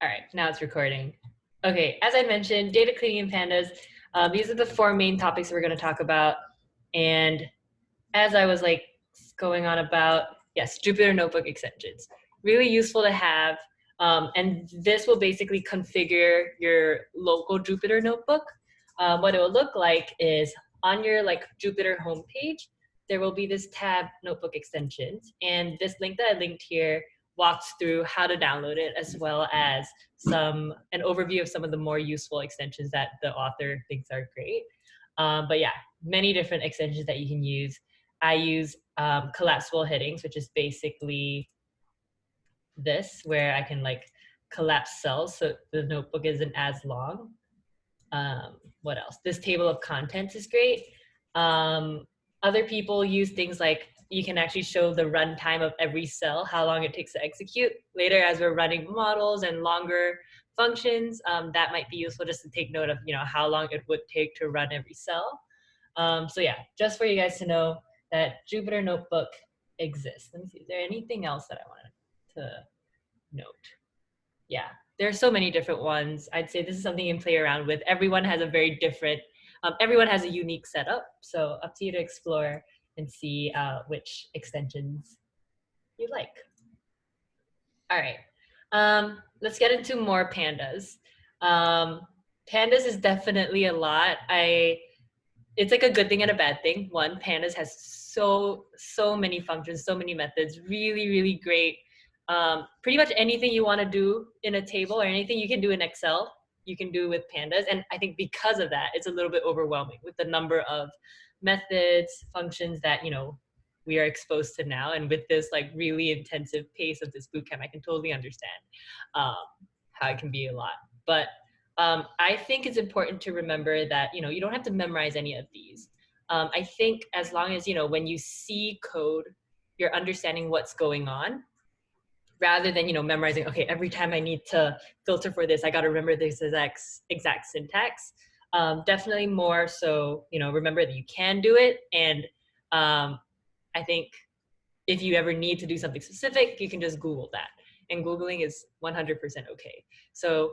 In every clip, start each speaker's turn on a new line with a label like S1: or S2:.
S1: All right, now it's recording. Okay, as I mentioned, data cleaning in Pandas. These are the four main topics we're going to talk about. And as I was like going on about, yes, Jupyter Notebook extensions. Really useful to have. And this will basically configure your local Jupyter Notebook. What it will look like is on your like Jupyter homepage, there will be this tab Notebook extensions. And this link that I linked here walks through how to download it, as well as an overview of some of the more useful extensions that the author thinks are great. But yeah, many different extensions that you can use. I use Collapsible Headings, which is basically this, where I can like collapse cells so the notebook isn't as long. What else? This table of contents is great. Other people use things like you can actually show the runtime of every cell, how long it takes to execute. Later, as we're running models and longer functions, that might be useful just to take note of how long it would take to run every cell. So yeah, just for you guys to know that Jupyter Notebook exists. Let me see, is there anything else that I wanted to note? Yeah, there are so many different ones. I'd say this is something you can play around with. Everyone has a very different, everyone has a unique setup. So up to you to explore and see which extensions you like. All right, let's get into more Pandas. Pandas is definitely a lot. It's like a good thing and a bad thing. One, Pandas has so many functions, so many methods, really great. Pretty much anything you want to do in a table or anything you can do in Excel, you can do with Pandas. And I think because of that, it's a little bit overwhelming with the number of methods, functions that, we are exposed to now. And with this like really intensive pace of this bootcamp, I can totally understand how it can be a lot. But I think it's important to remember that, you don't have to memorize any of these. I think as long as, when you see code, you're understanding what's going on, rather than, memorizing, okay, every time I need to filter for this, I got to remember this exact syntax. Definitely more so, remember that you can do it. And I think if you ever need to do something specific, you can just Google that. And Googling is 100% okay. So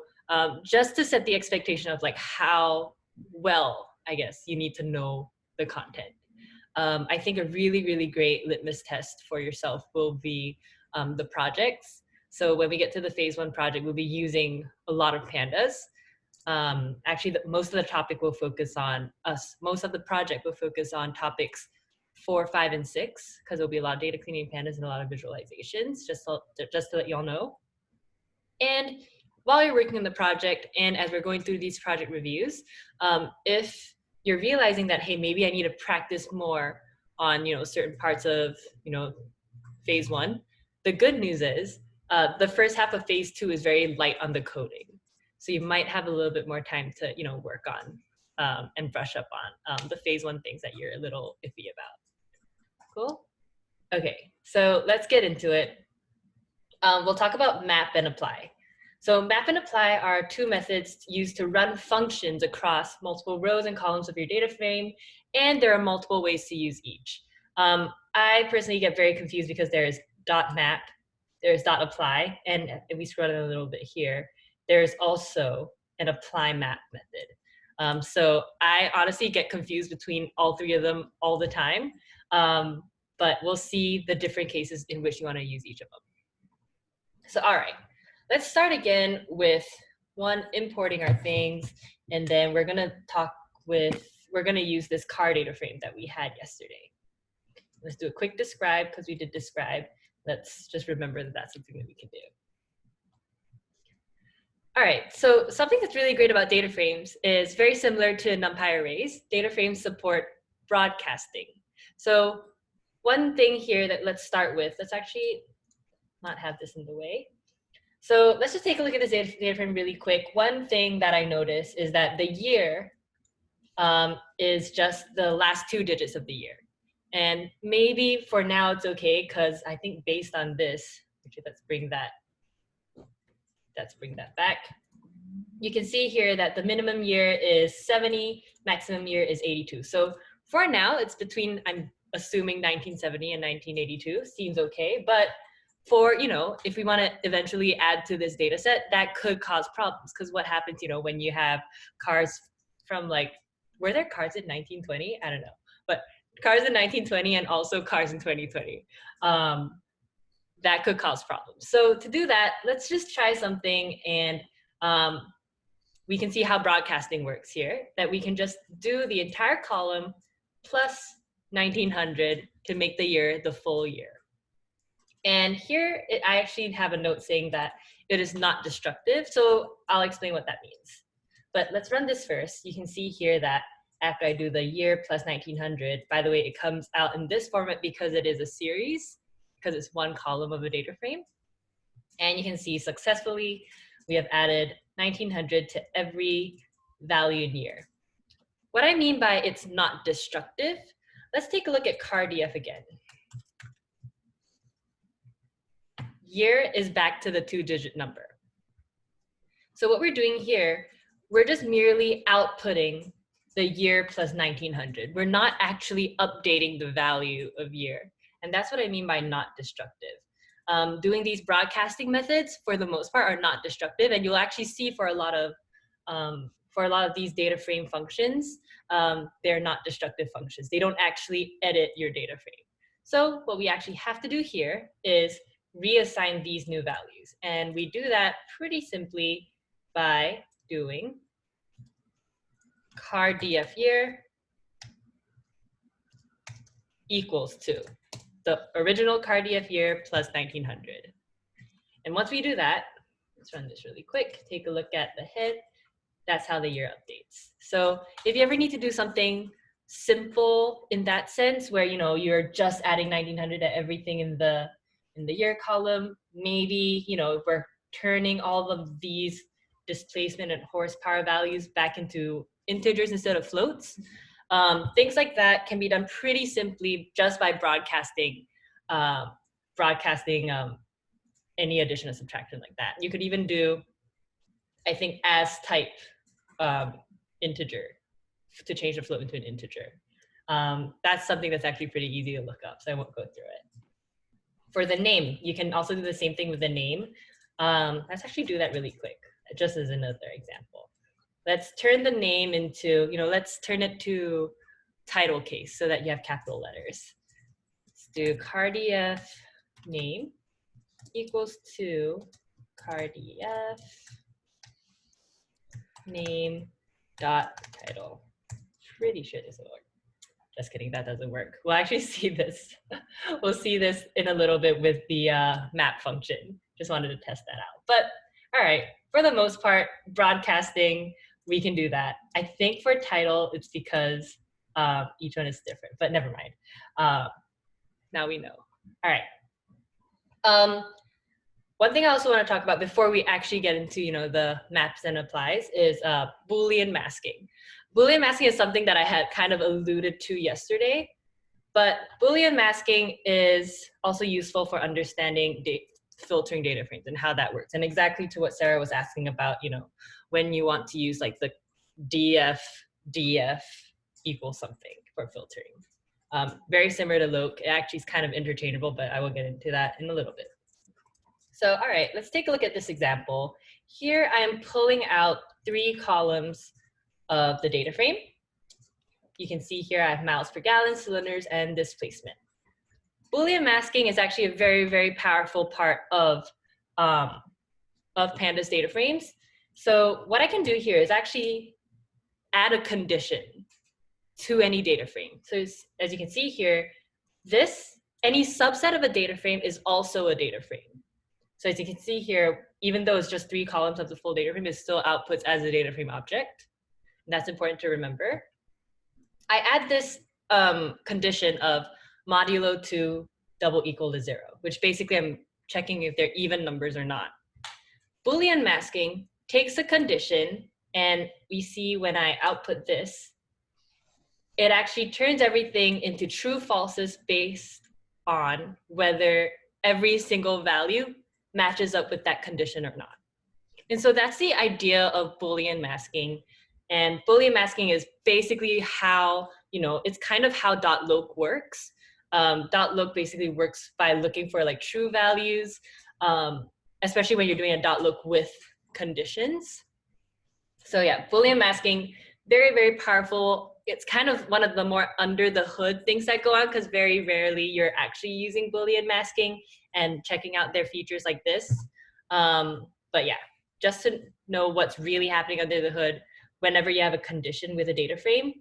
S1: just to set the expectation of like how well, I guess, you need to know the content. I think a really great litmus test for yourself will be the projects. So when we get to the phase 1 project, we'll be using a lot of Pandas. Actually, most of the topic will focus on most of the project will focus on topics 4, 5, and 6, because there'll be a lot of data cleaning Pandas and a lot of visualizations, just to let y'all know. And while you're working on the project, and as we're going through these project reviews, if you're realizing that, hey, maybe I need to practice more on, certain parts of, phase 1, the good news is the first half of phase 2 is very light on the coding. So you might have a little bit more time to, work on and brush up on the phase 1 things that you're a little iffy about. Cool? Okay, so let's get into it. We'll talk about map and apply. So map and apply are two methods used to run functions across multiple rows and columns of your data frame, and there are multiple ways to use each. I personally get very confused because there's .map, there's .apply, and if we scroll down a little bit here, there's also an apply map method. So I honestly get confused between all three of them all the time, but we'll see the different cases in which you want to use each of them. So all right, let's start again with importing our things, and then we're gonna use this car data frame that we had yesterday. Let's do a quick describe, because we did describe. Let's just remember that that's something that we can do. All right, so something that's really great about data frames is very similar to NumPy arrays. Data frames support broadcasting. So one thing here that let's start with, let's actually not have this in the way. So let's just take a look at this data frame really quick. One thing that I noticed is that the year is just the last 2 digits of the year. And maybe for now it's okay, because I think based on this, actually let's bring that back. You can see here that the minimum year is 70, maximum year is 82. So for now, it's between, I'm assuming 1970 and 1982, seems okay. But for, if we want to eventually add to this data set, that could cause problems. Because what happens, when you have cars from like, were there cars in 1920? I don't know. But cars in 1920 and also cars in 2020. That could cause problems. So to do that, let's just try something, and we can see how broadcasting works here, that we can just do the entire column plus 1900 to make the year the full year. And here, I actually have a note saying that it is not destructive, so I'll explain what that means. But let's run this first. You can see here that after I do the year plus 1900, by the way, it comes out in this format because it is a series, because it's one column of a data frame. And you can see successfully, we have added 1900 to every valued year. What I mean by it's not destructive, let's take a look at CARDF again. Year is back to the 2-digit number. So what we're doing here, we're just merely outputting the year plus 1900. We're not actually updating the value of year. And that's what I mean by not destructive. Doing these broadcasting methods, for the most part, are not destructive. And you'll actually see for a lot of these data frame functions, they're not destructive functions. They don't actually edit your data frame. So what we actually have to do here is reassign these new values. And we do that pretty simply by doing CARDF year equals to the original CARDF year plus 1900. And once we do that, let's run this really quick, take a look at the head. That's how the year updates. So if you ever need to do something simple in that sense, where you're just adding 1900 to everything in the year column, maybe we're turning all of these displacement and horsepower values back into integers instead of floats. Things like that can be done pretty simply just by broadcasting any addition or subtraction like that. You could even do, I think, as type integer to change the float into an integer. That's something that's actually pretty easy to look up, so I won't go through it. For the name, you can also do the same thing with the name. Let's actually do that really quick, just as another example. Let's turn the name into, let's turn it to title case so that you have capital letters. Let's do CARDF name equals to CARDF name dot title. Pretty sure this will work. Just kidding, that doesn't work. We'll actually see this. We'll see this in a little bit with the map function. Just wanted to test that out. But all right, for the most part, broadcasting, we can do that. I think for title, it's because each one is different, but never mind. Now we know. All right. One thing I also want to talk about before we actually get into the maps and applies is Boolean masking. Boolean masking is something that I had kind of alluded to yesterday, but Boolean masking is also useful for understanding filtering data frames and how that works. And exactly to what Sarah was asking about, when you want to use like the df equals something for filtering. Very similar to loc. It actually is kind of interchangeable, but I will get into that in a little bit. So, all right, let's take a look at this example. Here I am pulling out 3 columns of the data frame. You can see here I have miles per gallon, cylinders, and displacement. Boolean masking is actually a very, very powerful part of Pandas data frames. So what I can do here is actually add a condition to any data frame. So as you can see here, any subset of a data frame is also a data frame. So as you can see here, even though it's just 3 columns of the full data frame, it still outputs as a data frame object. And that's important to remember. I add this condition of modulo 2 double equal to 0, which basically I'm checking if they're even numbers or not. Boolean masking takes a condition, and we see when I output this, it actually turns everything into true falses based on whether every single value matches up with that condition or not. And so that's the idea of Boolean masking. And Boolean masking is basically how, it's kind of how .loc works. Dot look basically works by looking for like true values, especially when you're doing a dot look with conditions. So yeah, Boolean masking, very, very powerful. It's kind of one of the more under the hood things that go on, because very rarely you're actually using Boolean masking and checking out their features like this. But yeah, just to know what's really happening under the hood, whenever you have a condition with a data frame,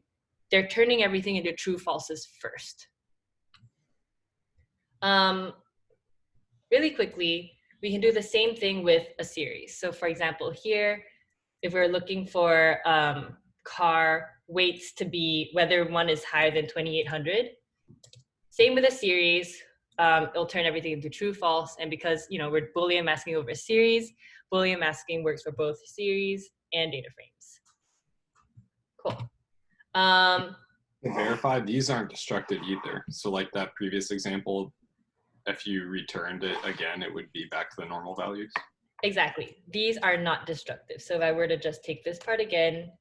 S1: they're turning everything into true falses first. Really quickly, we can do the same thing with a series. So for example, here, if we're looking for car weights to be whether one is higher than 2,800, same with a series, it'll turn everything into true, false. And because we're Boolean masking over a series, Boolean masking works for both series and data frames. Cool.
S2: To verify, these aren't destructive either. So like that previous example, if you returned it again, it would be back to the normal values.
S1: Exactly. These are not destructive. So if I were to just take this part again,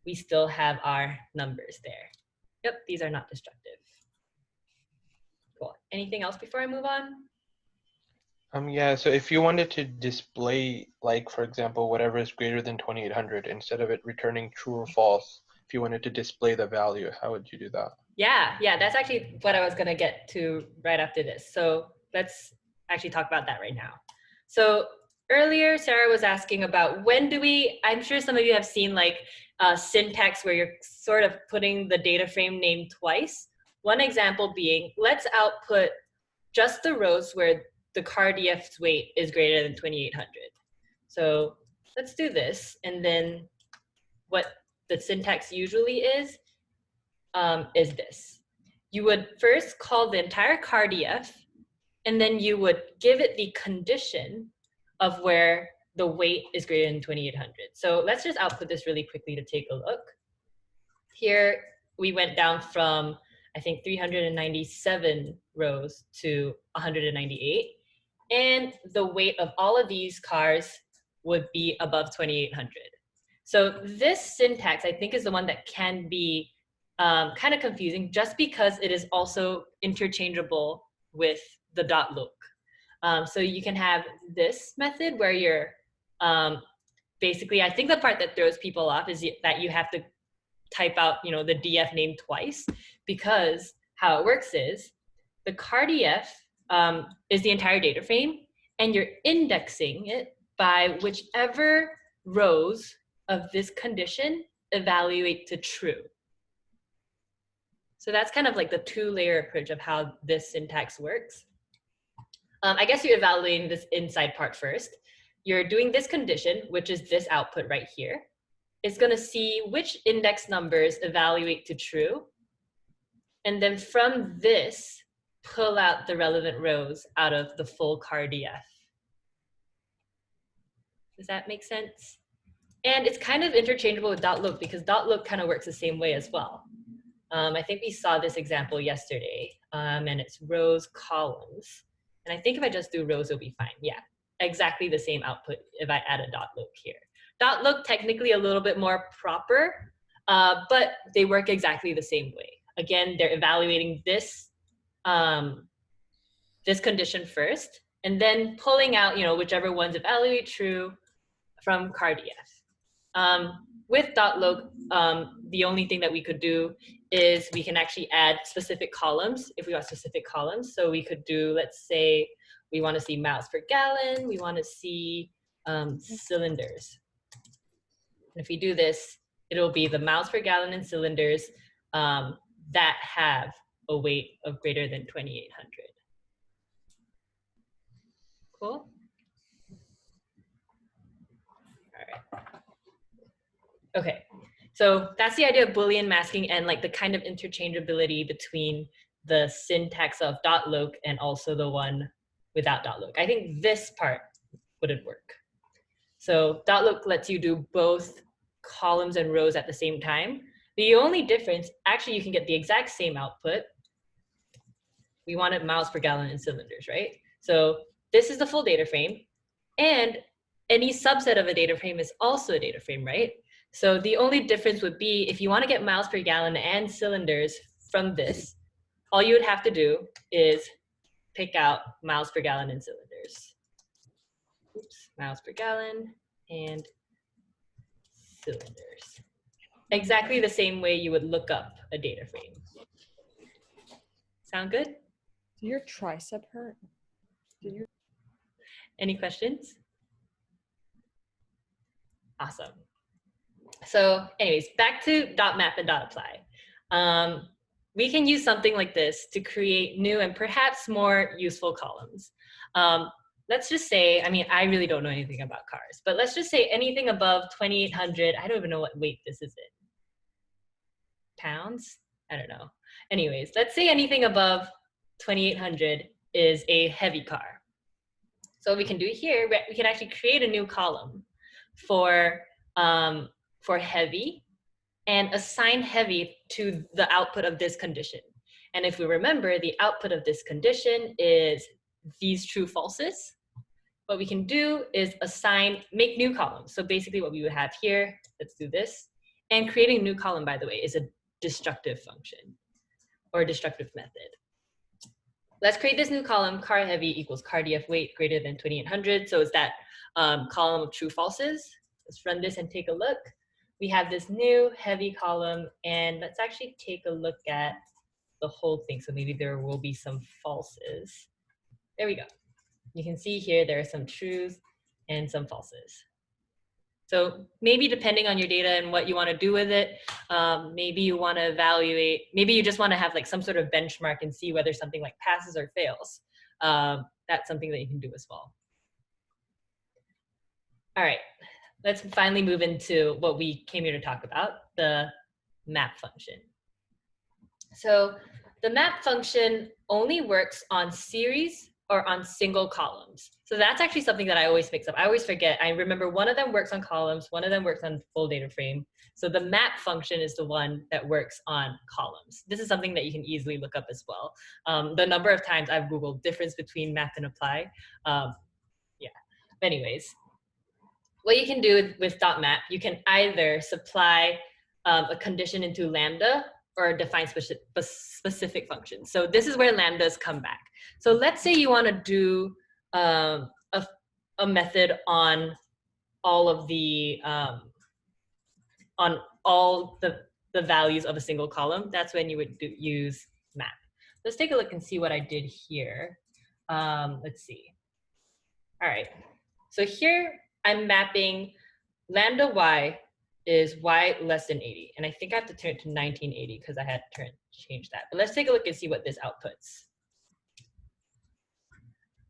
S1: we still have our numbers there. Yep, these are not destructive. Cool. Anything else before I move on?
S3: Yeah, so if you wanted to display, like, for example, whatever is greater than 2,800, instead of it returning true or false, if you wanted to display the value, how would you do that?
S1: Yeah, that's actually what I was going to get to right after this. So let's actually talk about that right now. So earlier, Sarah was asking about when do we, I'm sure some of you have seen like syntax where you're sort of putting the data frame name twice. One example being, let's output just the rows where the car DF's weight is greater than 2,800. So let's do this. And then what the syntax usually is this. You would first call the entire car DF, and then you would give it the condition of where the weight is greater than 2,800. So let's just output this really quickly to take a look. Here, we went down from, I think, 397 rows to 198. And the weight of all of these cars would be above 2,800. So this syntax, I think, is the one that can be kind of confusing just because it is also interchangeable with the dot look. So you can have this method where you're basically, I think the part that throws people off is that you have to type out, the DF name twice, because how it works is the car DF is the entire data frame, and you're indexing it by whichever rows of this condition evaluate to true. So that's kind of like the two-layer approach of how this syntax works. I guess you're evaluating this inside part first. You're doing this condition, which is this output right here. It's going to see which index numbers evaluate to true. And then from this, pull out the relevant rows out of the full car DF. Does that make sense? And it's kind of interchangeable with dot look, because dot look kind of works the same way as well. I think we saw this example yesterday, and it's rows, columns. And I think if I just do rows, it'll be fine. Yeah, exactly the same output if I add a dot look here. Dot look technically a little bit more proper, but they work exactly the same way. Again, they're evaluating this, this condition first, and then pulling out, whichever ones evaluate true from car DF. With dot look, the only thing that we could do is we can actually add specific columns if we want specific columns. So we could do, let's say, we want to see miles per gallon, we want to see cylinders. And if we do this, it'll be the miles per gallon and cylinders that have a weight of greater than 2,800. Cool? All right. Okay, so that's the idea of Boolean masking and like the kind of interchangeability between the syntax of dot look and also the one without dot look. I think this part wouldn't work. So dot look lets you do both columns and rows at the same time. The only difference, actually you can get the exact same output. We wanted miles per gallon in cylinders, right? So this is the full data frame, and any subset of a data frame is also a data frame, right? So the only difference would be if you want to get miles per gallon and cylinders from this, all you would have to do is pick out miles per gallon in cylinders. Oops, miles per gallon and cylinders. Exactly the same way you would look up a data frame. Sound good?
S4: Did your tricep hurt? Did your
S1: Any questions? Awesome. So anyways, back to .map and .apply. We can use something like this to create new and perhaps more useful columns. Let's just say, I mean, I really don't know anything about cars, but let's just say anything above 2,800, I don't even know what weight this is in. Pounds? I don't know. Anyways, let's say anything above 2,800 is a heavy car. So what we can do here, we can actually create a new column for heavy and assign heavy to the output of this condition. And if we remember, the output of this condition is these true falses. What we can do is make new columns. So basically what we would have here, let's do this. And creating a new column, by the way, is a destructive function or a destructive method. Let's create this new column, car heavy equals car df weight greater than 2,800. So it's that column of true falses. Let's run this and take a look. We have this new heavy column, and let's actually take a look at the whole thing. So maybe there will be some falses. There we go. You can see here there are some trues and some falses. So maybe depending on your data and what you want to do with it, maybe you want to evaluate, maybe you just want to have like some sort of benchmark and see whether something like passes or fails. That's something that you can do as well. All right, let's finally move into what we came here to talk about, the map function. So the map function only works on series or on single columns. So that's actually something that I always mix up. I always forget. I remember one of them works on columns, one of them works on full data frame. So the map function is the one that works on columns. This is something that you can easily look up as well. The number of times I've Googled difference between map and apply. Yeah, anyways. What you can do with .map, you can either supply a condition into Lambda or define specific functions. So this is where Lambdas come back. So let's say you want to do a method on all of the values of a single column. That's when you would use map. Let's take a look and see what I did here. Let's see. All right. So here I'm mapping lambda y is y less than 80. And I think I have to turn it to 1980 because I had to change that. But let's take a look and see what this outputs.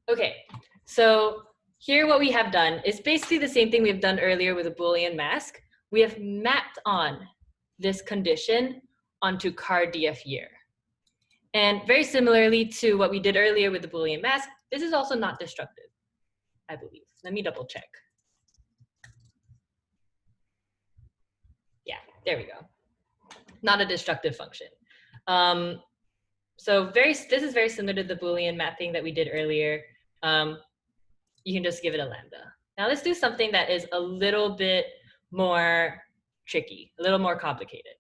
S1: Okay, so here what we have done is basically the same thing we've done earlier with a Boolean mask. We have mapped on this condition onto car df year. And very similarly to what we did earlier with the Boolean mask, this is also not destructive, I believe. Let me double check. Yeah, there we go. Not a destructive function. So this is very similar to the Boolean mapping that we did earlier. You can just give it a lambda. Now let's do something that is a little bit more tricky, a little more complicated.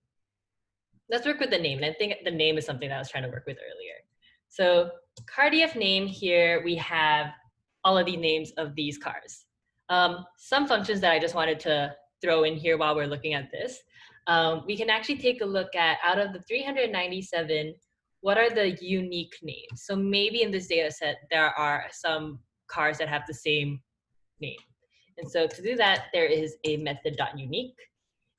S1: Let's work with the name. And I think the name is something that I was trying to work with earlier. So car df name here, we have all of the names of these cars. Some functions that I just wanted to throw in here while we're looking at this. We can actually take a look at, out of the 397, what are the unique names? So maybe in this data set, there are some cars that have the same name. And so to do that, there is a method.unique.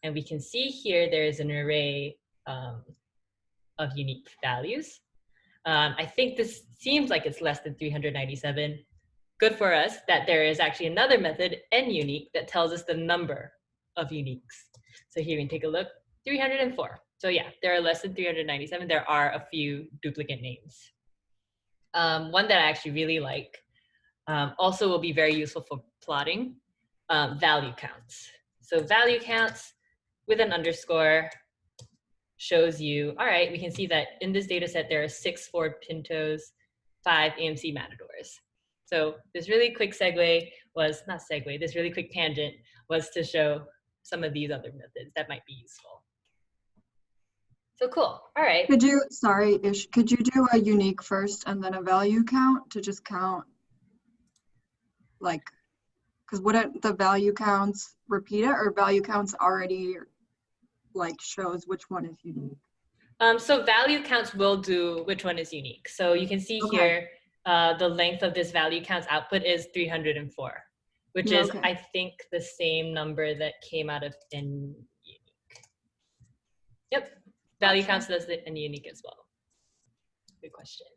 S1: And we can see here, there is an array of unique values. I think this seems like it's less than 397. Good for us that there is actually another method, N unique, that tells us the number of uniques. So here we can take a look, 304. So yeah, there are less than 397. There are a few duplicate names. One that I actually really like also will be very useful for plotting, value counts. So value counts with an underscore shows you, all right, we can see that in this data set, there are 6 Ford Pintos, 5 AMC Matadors. So this really quick segue was, not segue, this really quick tangent was to show some of these other methods that might be useful. So cool. All right.
S5: Could you, sorry, Ish, could you do a unique first and then a value count to just count, like, because wouldn't the value counts repeat it, or value counts already like shows which one is unique?
S1: So value counts will do which one is unique. So you can see
S5: Okay.
S1: here, the length of this value counts output is 304, which is,
S5: Okay.
S1: I think, the same number that came out of N unique. Yep, value
S5: Gotcha.
S1: counts does the N unique as well. Good question.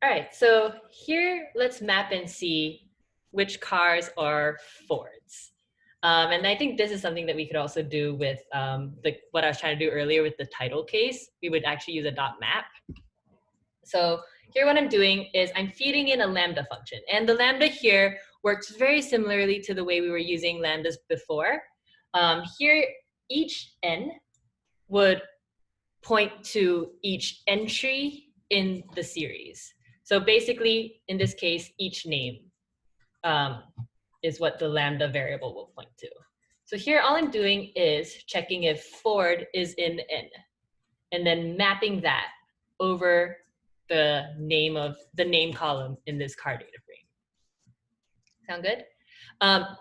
S1: All right, so here let's map and see which cars are Fords. And I think this is something that we could also do with what I was trying to do earlier with the title case. We would actually use a dot map. So here what I'm doing is I'm feeding in a lambda function. And the lambda here works very similarly to the way we were using lambdas before. Here, each n would point to each entry in the series. So basically, in this case, each name is what the lambda variable will point to. So here, all I'm doing is checking if Ford is in n, and then mapping that over the name column in this car data frame. Sound good?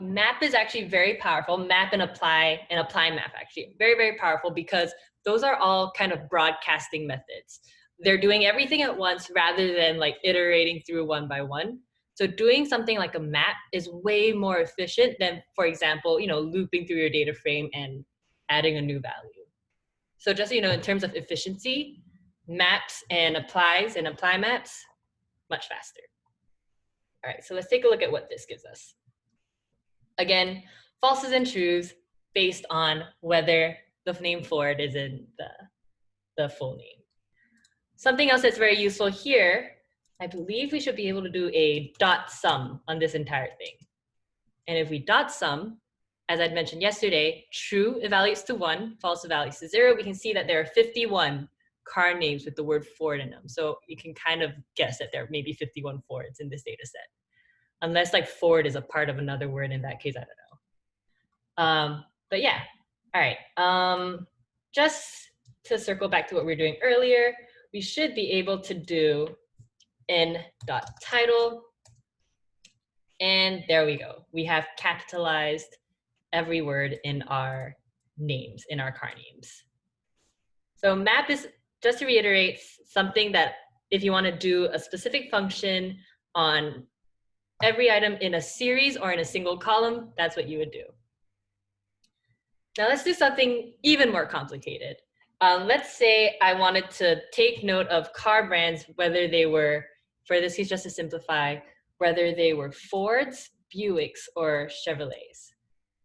S1: Map is actually very powerful. Map and apply map actually very, very powerful, because those are all kind of broadcasting methods. They're doing everything at once rather than like iterating through one by one. So doing something like a map is way more efficient than, for example, looping through your data frame and adding a new value. So just so you know, in terms of efficiency, maps and apply maps, much faster. All right, so let's take a look at what this gives us. Again, falses and trues based on whether the name Ford is in the full name. Something else that's very useful here, I believe we should be able to do a dot sum on this entire thing. And if we dot sum, as I'd mentioned yesterday, true evaluates to 1, false evaluates to 0. We can see that there are 51 car names with the word Ford in them. So you can kind of guess that there may be 51 Fords in this data set. Unless like Ford is a part of another word, in that case, I don't know. But yeah, all right. Just to circle back to what we were doing earlier, we should be able to do n.title. And there we go. We have capitalized every word in our names, in our car names. So map is, just to reiterate, something that if you want to do a specific function on every item in a series or in a single column, that's what you would do. Now let's do something even more complicated. Let's say I wanted to take note of car brands, whether they were, for this case, just to simplify, whether they were Fords, Buicks, or Chevrolets.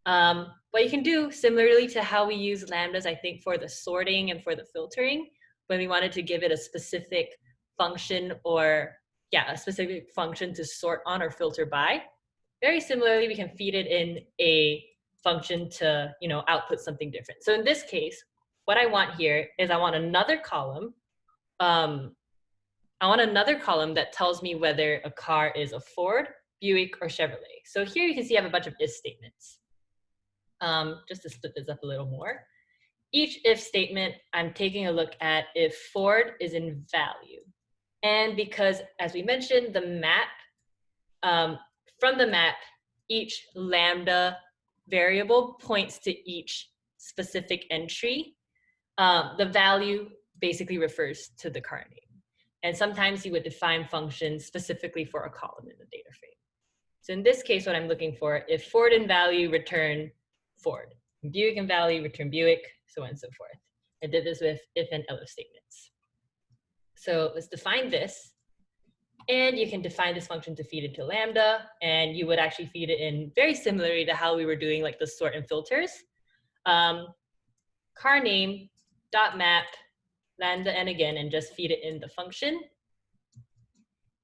S1: What you can do, similarly to how we use lambdas, I think, for the sorting and for the filtering, when we wanted to give it a specific function or, a specific function to sort on or filter by. Very similarly, we can feed it in a function to, output something different. So in this case, what I want here is I want another column. I want another column that tells me whether a car is a Ford, Buick, or Chevrolet. So here you can see I have a bunch of if statements. Just to split this up a little more. Each if statement, I'm taking a look at if Ford is in value. And because, as we mentioned, the map, from the map, each lambda variable points to each specific entry. The value basically refers to the car name. And sometimes you would define functions specifically for a column in the data frame. So in this case, what I'm looking for, if Ford in value, return Ford. Buick in value, return Buick, so on and so forth. I did this with if and elif statements. So let's define this. And you can define this function to feed into lambda, and you would actually feed it in very similarly to how we were doing like the sort and filters. Car name dot map lambda n again, and just feed it in the function.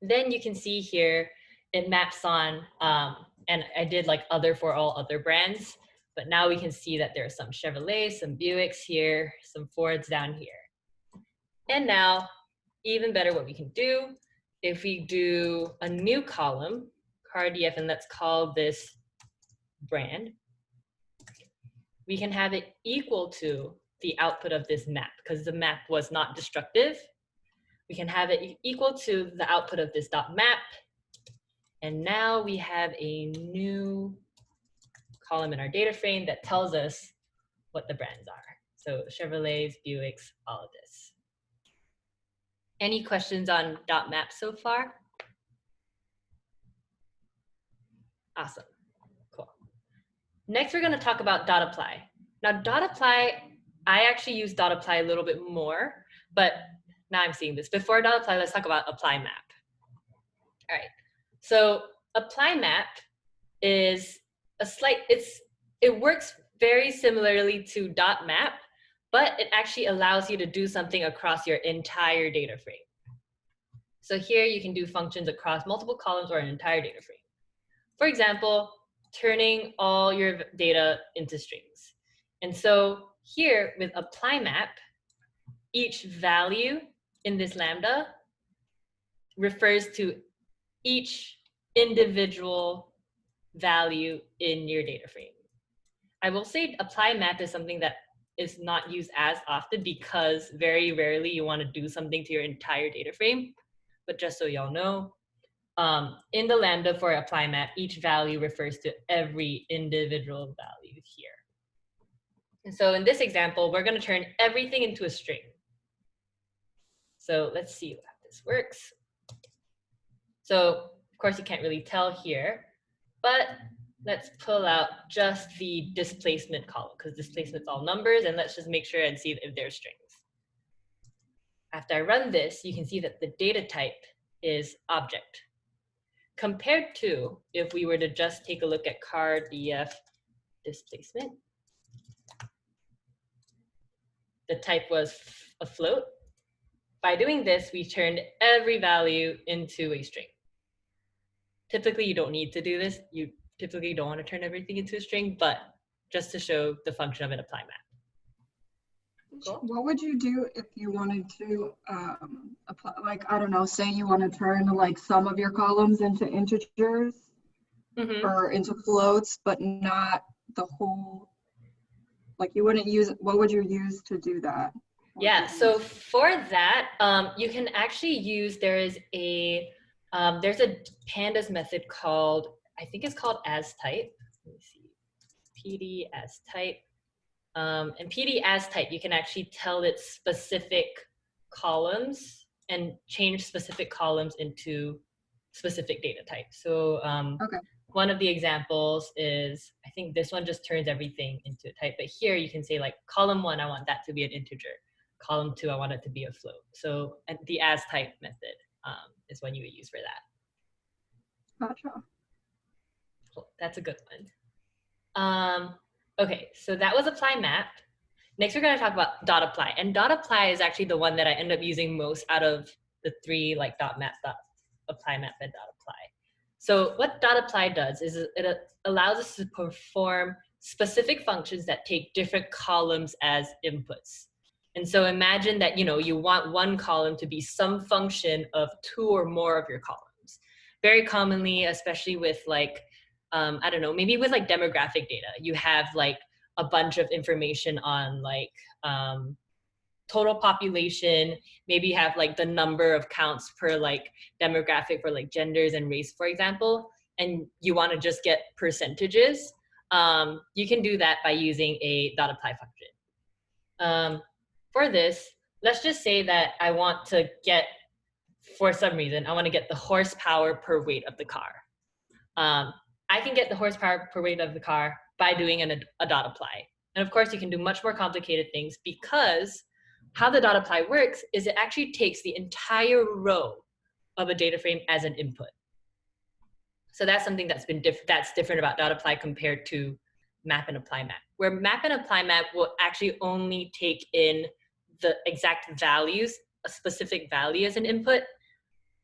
S1: Then you can see here it maps on, and I did like other for all other brands, but now we can see that there are some Chevrolets, some Buicks here, some Fords down here. And now, even better, what we can do, if we do a new column, car df, and let's call this brand, we can have it equal to the output of this map, because the map was not destructive. We can have it equal to the output of this dot map. And now we have a new column in our data frame that tells us what the brands are. So Chevrolets, Buicks, all of this. Any questions on dot map so far? Awesome, cool. Next, we're gonna talk about dot apply. Now dot apply, I actually use dot apply a little bit more, but now I'm seeing this. Before dot apply, let's talk about apply map. All right, so apply map is it works very similarly to dot map, but it actually allows you to do something across your entire data frame. So here you can do functions across multiple columns or an entire data frame. For example, turning all your data into strings. And so here with apply map, each value in this lambda refers to each individual value in your data frame. I will say apply map is something that is not used as often because very rarely you want to do something to your entire data frame. But just so y'all know, in the lambda for apply map, each value refers to every individual value here. And so in this example, we're going to turn everything into a string. So let's see how this works. So of course you can't really tell here, but let's pull out just the displacement column because displacement's all numbers, and let's just make sure and see if they're strings. After I run this, you can see that the data type is object. Compared to if we were to just take a look at car df displacement, the type was a float. By doing this, we turned every value into a string. Typically, you don't need to do this. You typically don't want to turn everything into a string, but just to show the function of an apply map. Cool.
S5: What would you do if you wanted to apply, like, I don't know, say you want to turn like some of your columns into integers or into floats, but not the whole, like you wouldn't use, what would you use to do that?
S1: Yeah, so for that, you can actually use, there's a Pandas method called, I think it's called as type. Let me see, PD as type. And PD as type, you can actually tell it specific columns and change specific columns into specific data types. So one of the examples is, I think this one just turns everything into a type, but here you can say like column 1, I want that to be an integer. Column 2, I want it to be a float. So the as type method is what you would use for that.
S5: Gotcha.
S1: Cool. That's a good one. Okay, so that was apply map. Next, we're going to talk about dot apply. And dot apply is actually the one that I end up using most out of the three, like dot map, dot apply map, and dot apply. So what dot apply does is it allows us to perform specific functions that take different columns as inputs. And so imagine that, you know, you want one column to be some function of 2 or more of your columns. Very commonly, especially with like, I don't know, maybe with like demographic data, you have like a bunch of information on like total population. Maybe you have like the number of counts per like demographic for like genders and race, for example, and you want to just get percentages. You can do that by using a dot apply function. For this, let's just say that I want to get, for some reason, I want to get the horsepower per weight of the car. I can get the horsepower per weight of the car by doing a dot apply. And of course, you can do much more complicated things because how the dot apply works is it actually takes the entire row of a data frame as an input. So that's something that's different about dot apply compared to map and apply map, where map and apply map will actually only take in the exact values, a specific value as an input.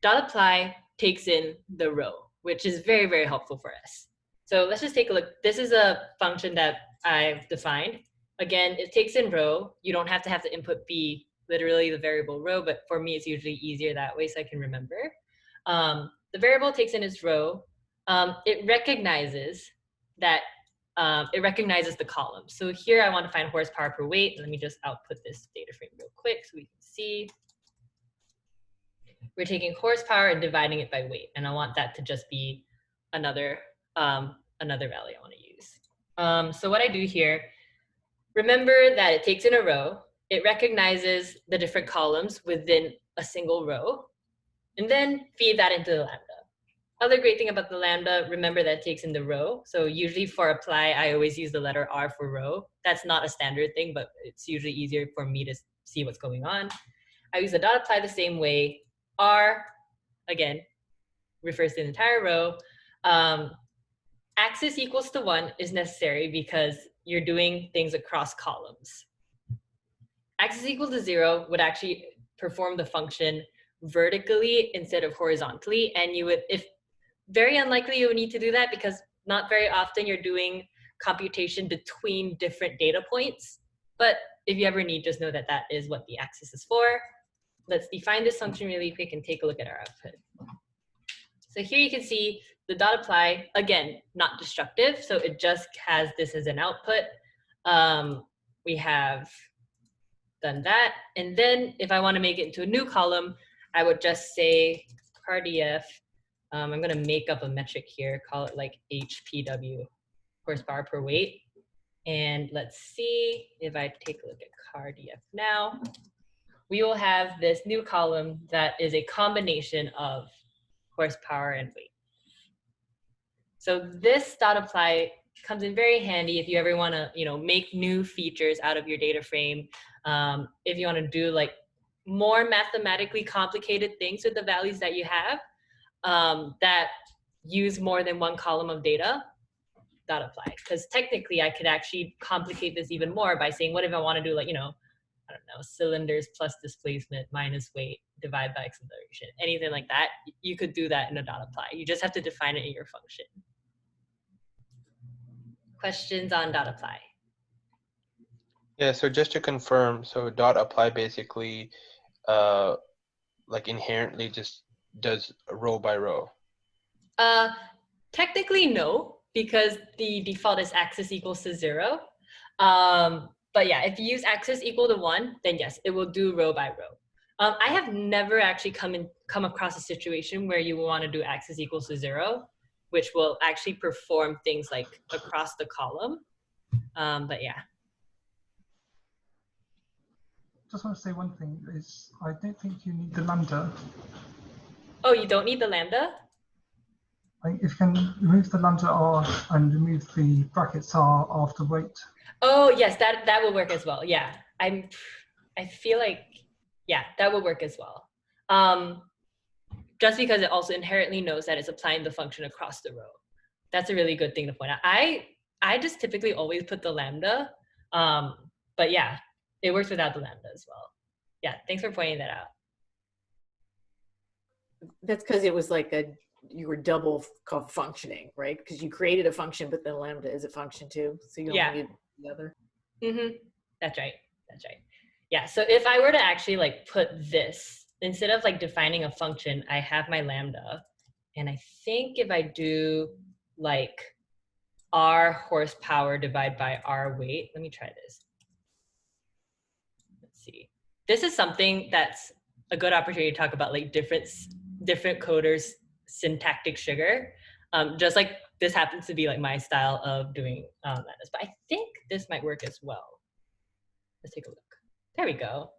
S1: Dot apply takes in the row, which is very, very helpful for us. So let's just take a look. This is a function that I've defined. Again, it takes in row. You don't have to have the input be literally the variable row, but for me, it's usually easier that way so I can remember. The variable takes in its row. It recognizes that it recognizes the column. So here I want to find horsepower per weight. Let me just output this data frame real quick so we can see. We're taking horsepower and dividing it by weight, and I want that to just be another another value I want to use. So what I do here, remember that it takes in a row, it recognizes the different columns within a single row, and then feed that into the lambda. Other great thing about the lambda, remember that it takes in the row. So usually for apply, I always use the letter R for row. That's not a standard thing, but it's usually easier for me to see what's going on. I use the dot apply the same way. R, again, refers to the entire row. Axis equals to 1 is necessary because you're doing things across columns. Axis equal to 0 would actually perform the function vertically instead of horizontally, and you would, if very unlikely you would need to do that because not very often you're doing computation between different data points, but if you ever need, just know that that is what the axis is for. Let's define this function really quick and take a look at our output. So here you can see the dot apply, again, not destructive, so it just has this as an output. We have done that, and then if I want to make it into a new column, I would just say cardf. I'm going to make up a metric here, call it like HPW, horsepower per weight. And let's see if I take a look at cardf now. We will have this new column that is a combination of horsepower and weight. So this dot apply comes in very handy if you ever want to, make new features out of your data frame. If you want to do like more mathematically complicated things with the values that you have that use more than one column of data, dot apply. Because technically I could actually complicate this even more by saying, what if I want to do like, I don't know, cylinders plus displacement minus weight divide by acceleration, anything like that. You could do that in a dot apply. You just have to define it in your function. Questions on dot apply?
S3: Yeah, so just to confirm, so dot apply basically like inherently just does row by row.
S1: Technically no, because the default is axis equals to 0. But yeah, if you use axis equal to 1, then yes, it will do row by row. I have never actually come across a situation where you want to do axis equals to 0, which will actually perform things like across the column. But yeah.
S6: Just want to say one thing is I don't think you need the lambda.
S1: Oh, you don't need the lambda?
S6: Like if you can remove the lambda R and remove the brackets R after weight.
S1: Oh yes, that will work as well. Yeah, I feel like, yeah, that will work as well. Just because it also inherently knows that it's applying the function across the row. That's a really good thing to point out. I just typically always put the lambda, but yeah, it works without the lambda as well. Yeah, thanks for pointing that out.
S7: That's because it was like you were double functioning, right? Because you created a function, but then lambda is a function too. So you only need the other.
S1: Mm-hmm. That's right. That's right. Yeah. So if I were to actually like put this, instead of like defining a function, I have my lambda. And I think if I do like R horsepower divided by R weight, let me try this. Let's see. This is something that's a good opportunity to talk about like different coders' syntactic sugar. Just like this happens to be like my style of doing Pandas, but I think this might work as well. Let's take a look. There we go.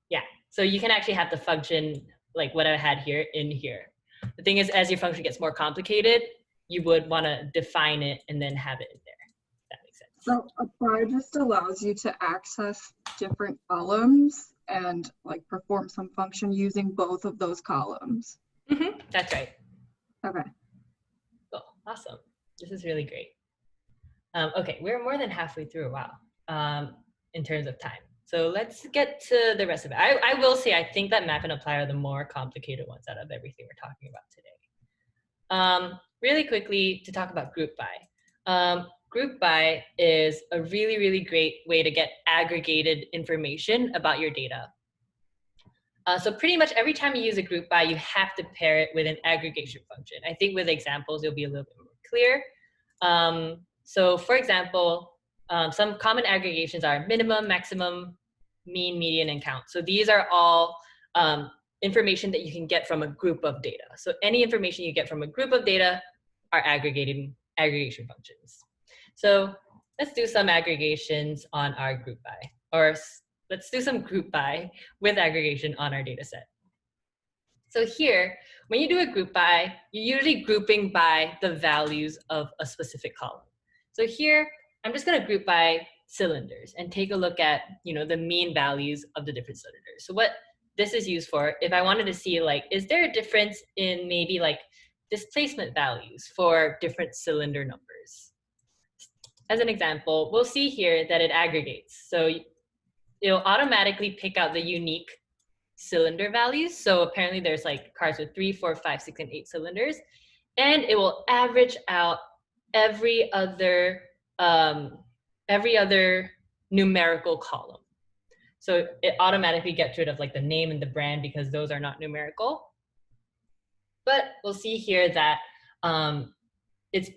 S1: Yeah, so you can actually have the function like what I had here in here. The thing is, as your function gets more complicated, you would want to define it and then have it in there. If that makes sense.
S5: So apply just allows you to access different columns and like perform some function using both of those columns.
S1: Mm-hmm. That's right.
S5: Okay.
S1: Cool. Awesome. This is really great. Okay, we're more than halfway through. Wow. In terms of time. So let's get to the rest of it. I will say I think that map and apply are the more complicated ones out of everything we're talking about today. Really quickly to talk about group by. Group by is a really, really great way to get aggregated information about your data. So pretty much every time you use a group by, you have to pair it with an aggregation function. I think with examples, it'll be a little bit more clear. So for example, some common aggregations are minimum, maximum, mean, median, and count. So these are all information that you can get from a group of data. So any information you get from a group of data are aggregation functions. So let's do some aggregations on our group by, or let's do some group by with aggregation on our data set. So here, when you do a group by, you're usually grouping by the values of a specific column. So here, I'm just gonna group by cylinders and take a look at, the mean values of the different cylinders. So what this is used for, if I wanted to see like, is there a difference in maybe like displacement values for different cylinder numbers? As an example, we'll see here that it aggregates. So it'll automatically pick out the unique cylinder values. So apparently there's like cars with 3, 4, 5, 6, and 8 cylinders, and it will average out every other numerical column. So it automatically gets rid of like the name and the brand because those are not numerical. But we'll see here that it's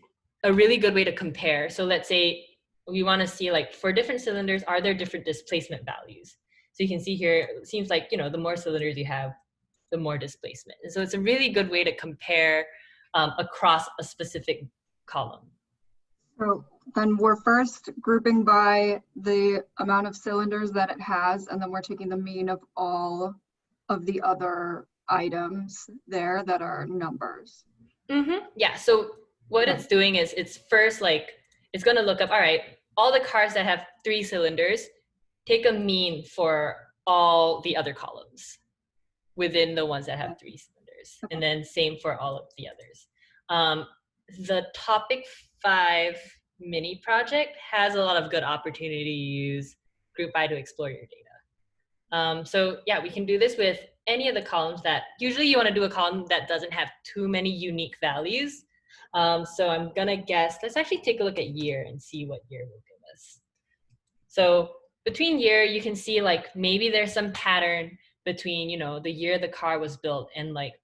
S1: a really good way to compare. So let's say we want to see like for different cylinders, are there different displacement values? So you can see here, it seems like, the more cylinders you have, the more displacement. And so it's a really good way to compare across a specific column.
S5: So then we're first grouping by the amount of cylinders that it has, and then we're taking the mean of all of the other items there that are numbers.
S1: Mm-hmm. Yeah, so what it's doing is it's first like, it's gonna look up, all right, all the cars that have 3 cylinders, take a mean for all the other columns within the ones that have 3 cylinders. And then same for all of the others. The topic 5 mini project has a lot of good opportunity to use group by to explore your data. So yeah, we can do this with any of the columns that, usually you wanna do a column that doesn't have too many unique values. So I'm gonna guess, let's actually take a look at year and see what year will give us. So between year, you can see like maybe there's some pattern between, the year the car was built and like,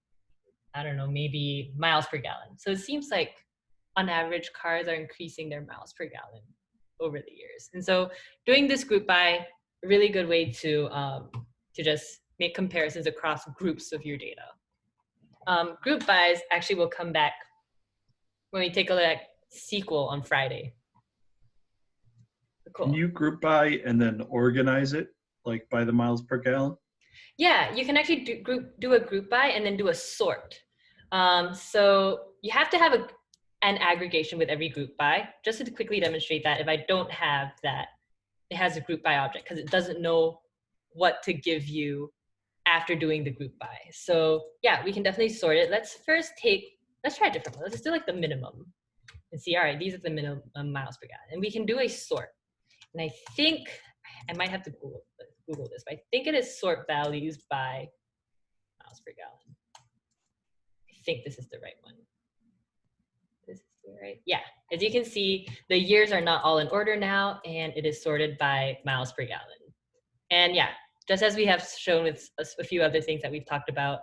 S1: I don't know, maybe miles per gallon. So it seems like on average, cars are increasing their miles per gallon over the years. And so doing this group by, a really good way to just make comparisons across groups of your data. Group bys actually will come back when we take a look at SQL on Friday. Cool.
S8: Can you group by and then organize it, like by the miles per gallon?
S1: Yeah, you can actually do a group by and then do a sort. So you have to have an aggregation with every group by. Just to quickly demonstrate that, if I don't have that, it has a group by object because it doesn't know what to give you after doing the group by. So yeah, we can definitely sort it. Let's try a different one. Let's do like the minimum and see, all right, these are the minimum miles per gallon. And we can do a sort. And I think, I might have to Google this, but I think it is sort values by miles per gallon. I think this is the right one. This is the right, yeah. As you can see, the years are not all in order now, and it is sorted by miles per gallon. And yeah, just as we have shown with a few other things that we've talked about,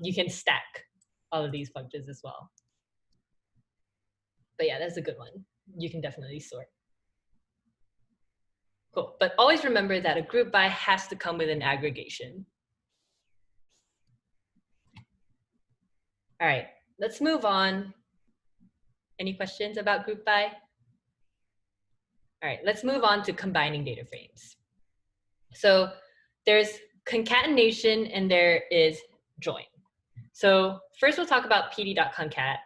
S1: you can stack all of these functions as well. But yeah, that's a good one. You can definitely sort. Cool, but always remember that a group by has to come with an aggregation. All right, let's move on. Any questions about group by? All right, let's move on to combining data frames. So there's concatenation and there is join. So first we'll talk about pd.concat.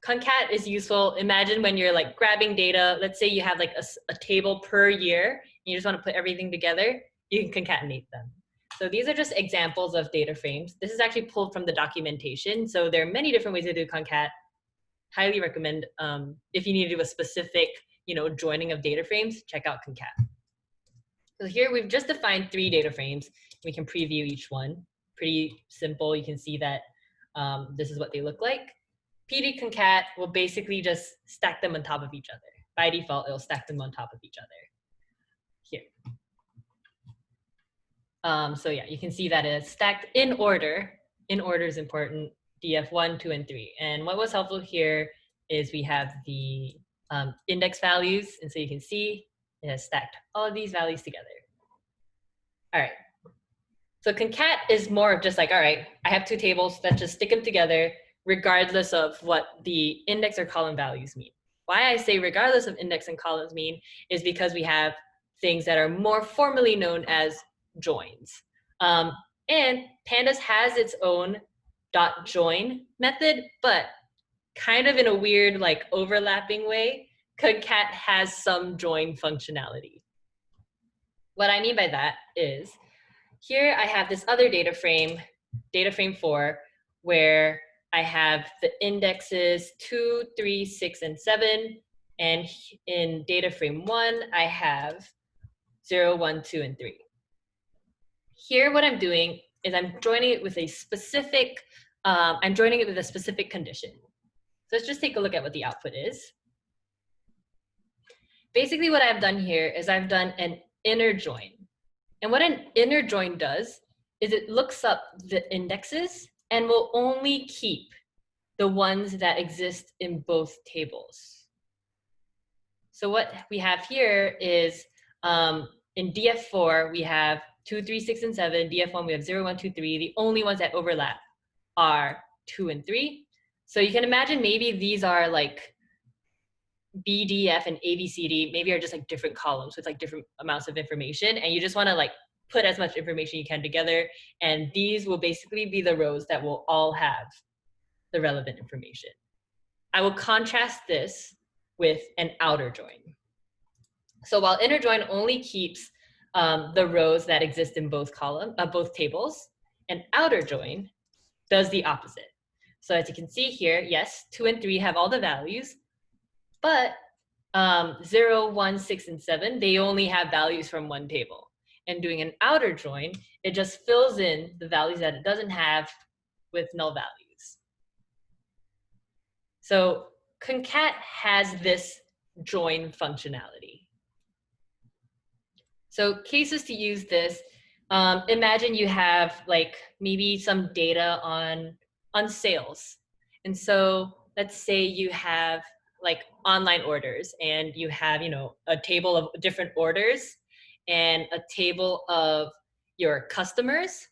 S1: Concat is useful. Imagine when you're like grabbing data, let's say you have like a table per year, and you just want to put everything together, you can concatenate them. So these are just examples of data frames. This is actually pulled from the documentation. So there are many different ways to do concat. Highly recommend if you need to do a specific, joining of data frames, check out concat. So here we've just defined 3 data frames. We can preview each one. Pretty simple. You can see that this is what they look like. PD concat will basically just stack them on top of each other. By default, it'll stack them on top of each other. Here. So yeah, you can see that it's stacked in order. In order is important. DF1, 2, and 3. And what was helpful here is we have the index values. And so you can see it has stacked all of these values together. All right. So concat is more of just like, all right, I have two tables, let's just stick them together regardless of what the index or column values mean. Why I say regardless of index and columns mean is because we have things that are more formally known as joins. And Pandas has its own .join method, but kind of in a weird, like overlapping way, Concat has some join functionality. What I mean by that is, here I have this other data frame 4, where I have the indexes 2, 3, 6, and 7. And in data frame 1, I have 0, 1, 2, and 3. Here, what I'm doing is I'm joining it with a specific, condition. So let's just take a look at what the output is. Basically, what I've done here is I've done an inner join. And what an inner join does is it looks up the indexes and will only keep the ones that exist in both tables. So what we have here is in DF4, we have 2, 3, 6, and 7. DF1, we have 0, 1, 2, 3. The only ones that overlap are 2 and 3. So you can imagine maybe these are like B, D, F, and A, B, C, D, maybe are just like different columns with like different amounts of information. And you just want to like put as much information you can together. And these will basically be the rows that will all have the relevant information. I will contrast this with an outer join. So while inner join only keeps the rows that exist in both tables, an outer join does the opposite. So as you can see here, yes, 2 and 3 have all the values, but 0, 1, 6, and 7, they only have values from one table. And doing an outer join, it just fills in the values that it doesn't have with null values. So Concat has this join functionality. So cases to use this, imagine you have like maybe some data on sales. And so let's say you have like online orders and you have, a table of different orders and a table of your customers.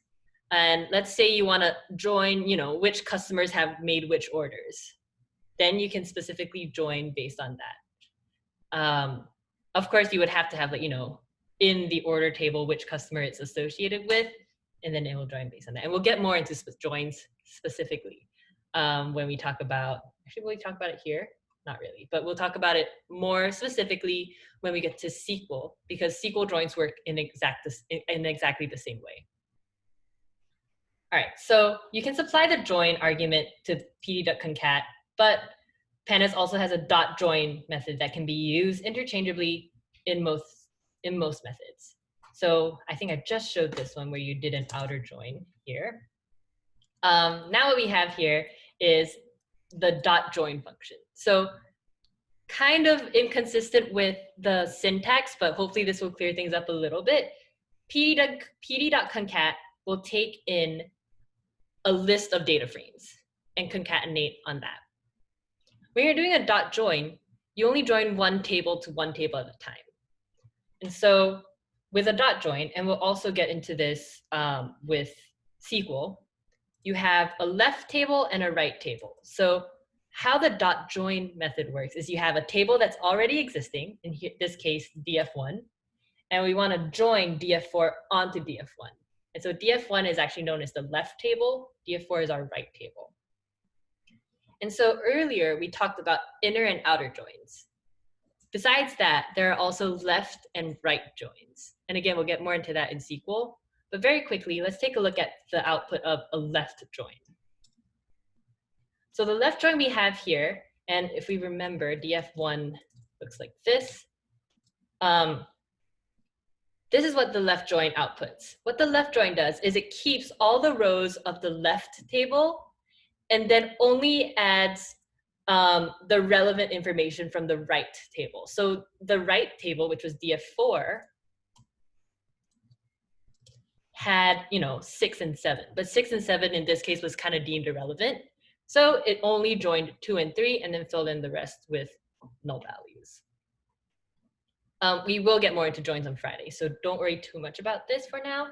S1: And let's say you want to join, which customers have made which orders. Then you can specifically join based on that. Of course, you would have to have like, in the order table, which customer it's associated with, and then it will join based on that. And we'll get more into joins specifically when we talk about, actually, will we talk about it here? Not really, but we'll talk about it more specifically when we get to SQL, because SQL joins work in exactly the same way. All right, so you can supply the join argument to pd.concat, but Pandas also has a .join method that can be used interchangeably in most methods. So I think I just showed this one where you did an outer join here. Now what we have here is the .join function. So kind of inconsistent with the syntax, but hopefully this will clear things up a little bit. pd.concat will take in a list of data frames and concatenate on that. When you're doing a .join, you only join one table to one table at a time. And so with a .join, and we'll also get into this with SQL, you have a left table and a right table. So how the .join method works is you have a table that's already existing, in this case, DF1, and we want to join DF4 onto DF1. And so DF1 is actually known as the left table, DF4 is our right table. And so earlier we talked about inner and outer joins. Besides that, there are also left and right joins. And again, we'll get more into that in SQL. But very quickly, let's take a look at the output of a left join. So the left join we have here, and if we remember, DF1 looks like this. This is what the left join outputs. What the left join does is it keeps all the rows of the left table and then only adds the relevant information from the right table. So the right table, which was DF4, had 6 and 7, but 6 and 7 in this case was kind of deemed irrelevant. So it only joined 2 and 3 and then filled in the rest with null values. We will get more into joins on Friday, so don't worry too much about this for now.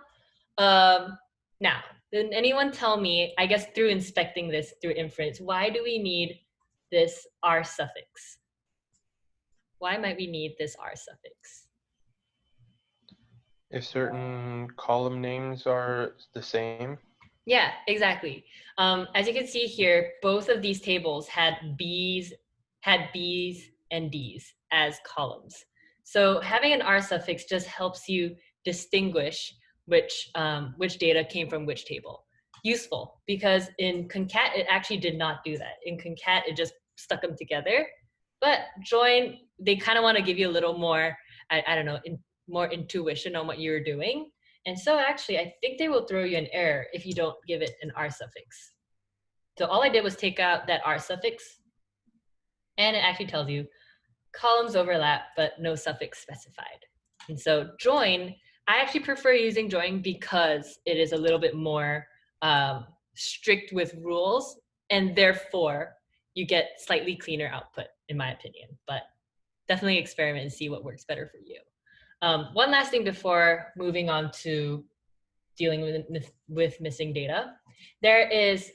S1: Now, did anyone tell me, I guess through inspecting this through inference, why do we need this R suffix? Why might we need this R suffix?
S3: If certain column names are the same.
S1: Yeah, exactly. As you can see here, both of these tables had B's and D's as columns. So having an R suffix just helps you distinguish which data came from which table. Useful, because in Concat, it actually did not do that. In Concat, it just stuck them together. But join, they kind of want to give you a little more, I don't know, more intuition on what you're doing. And so actually, I think they will throw you an error if you don't give it an R suffix. So all I did was take out that R suffix, and it actually tells you columns overlap, but no suffix specified. And so join, I actually prefer using join because it is a little bit more strict with rules, and therefore you get slightly cleaner output, in my opinion. But definitely experiment and see what works better for you. One last thing before moving on to dealing with missing data. There is